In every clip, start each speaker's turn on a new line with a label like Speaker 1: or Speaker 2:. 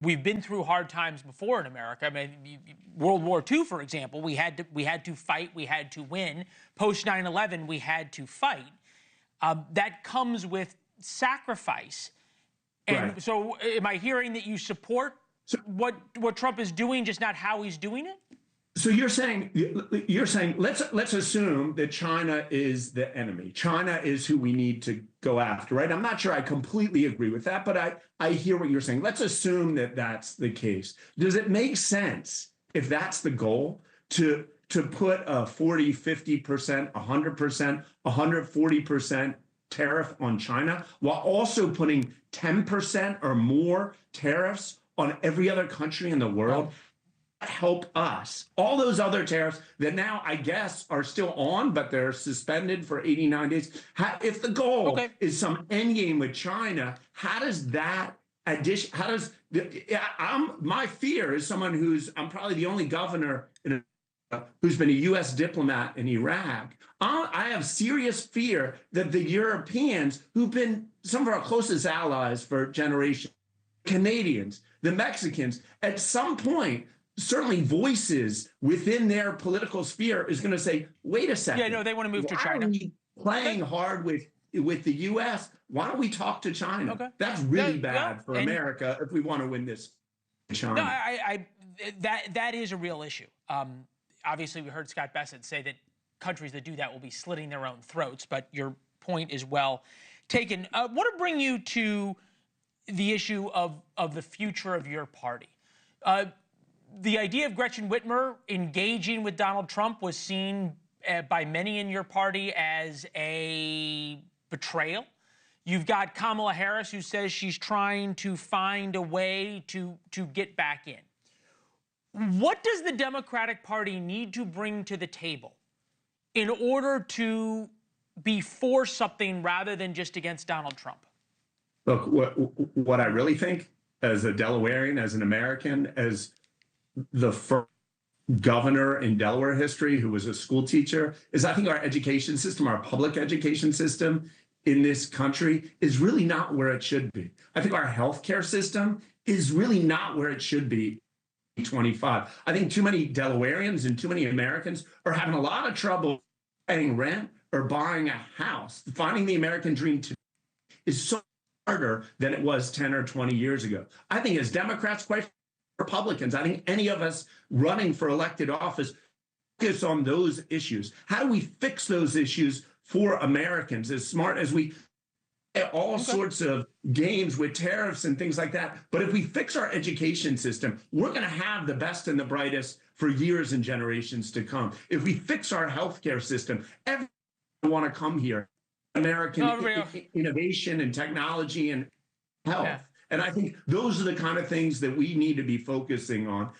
Speaker 1: we've been through hard times before in America. I mean, World War II, for example, we had to fight, we had to win. Post 9/11, we had to fight. That comes with sacrifice. And
Speaker 2: Right.
Speaker 1: so, am I hearing that you support what Trump is doing, just not how he's doing it?
Speaker 2: So you're saying let's assume that China is the enemy. China is who we need to go after, right? I'm not sure I completely agree with that, but I hear what you're saying. Let's assume that that's the case. Does it make sense, if that's the goal, to put a 40, 50%, 100%, 140% tariff on China while also putting 10% or more tariffs on every other country in the world? Help us. All those other tariffs that now, I guess, are still on, but they're suspended for 89 days. If the goal is some end game with China, how does that addition, my fear is someone I'm probably the only governor who's been a U.S. diplomat in Iraq. I have serious fear that the Europeans, who've been some of our closest allies for generations, Canadians, the Mexicans, at some point, certainly voices within their political sphere is going to say, wait a second.
Speaker 1: Yeah, no, they want to move to China.
Speaker 2: Why are we playing hard with the U.S.? Why don't we talk to China? That's really bad for America if we want to win this China.
Speaker 1: No, that is a real issue. Obviously, we heard Scott Bessent say that countries that do that will be slitting their own throats, but your point is well taken. I want to bring you to the issue of the future of your party. The idea of Gretchen Whitmer engaging with Donald Trump was seen by many in your party as a betrayal. You've got Kamala Harris, who says she's trying to find a way to get back in. What does the Democratic Party need to bring to the table in order to be for something rather than just against Donald Trump?
Speaker 2: Look, what I really think, as a Delawarean, as an American, as the first governor in Delaware history who was a school teacher, is I think our education system, our public education system in this country, is really not where it should be. I think our healthcare system is really not where it should be. 25. I think too many Delawareans and too many Americans are having a lot of trouble paying rent or buying a house. Finding the American dream today is so harder than it was 10 or 20 years ago. I think as Democrats, quite Republicans, I think any of us running for elected office focus on those issues. How do we fix those issues for Americans? As smart as we all sorts of games with tariffs and things like that. But if we fix our education system, we're going to have the best and the brightest for years and generations to come. If we fix our healthcare system, everyone want to come here. American innovation and technology and health. Yeah. And I think those are the kind of things that we need to be focusing on.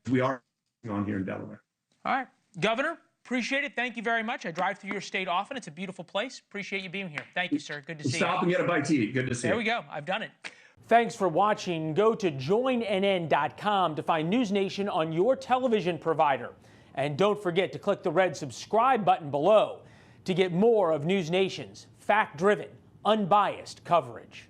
Speaker 2: We are on here in Delaware.
Speaker 1: All right. Governor, appreciate it. Thank you very much. I drive through your state often. It's a beautiful place. Appreciate you being here. Thank you, sir. Good to see you.
Speaker 2: Stop and get a bite to eat. Good to see you.
Speaker 1: There we go. I've done it. Thanks for watching. Go to joinnn.com to find NewsNation on your television provider. And don't forget to click the red subscribe button below to get more of NewsNation's fact-driven, unbiased coverage.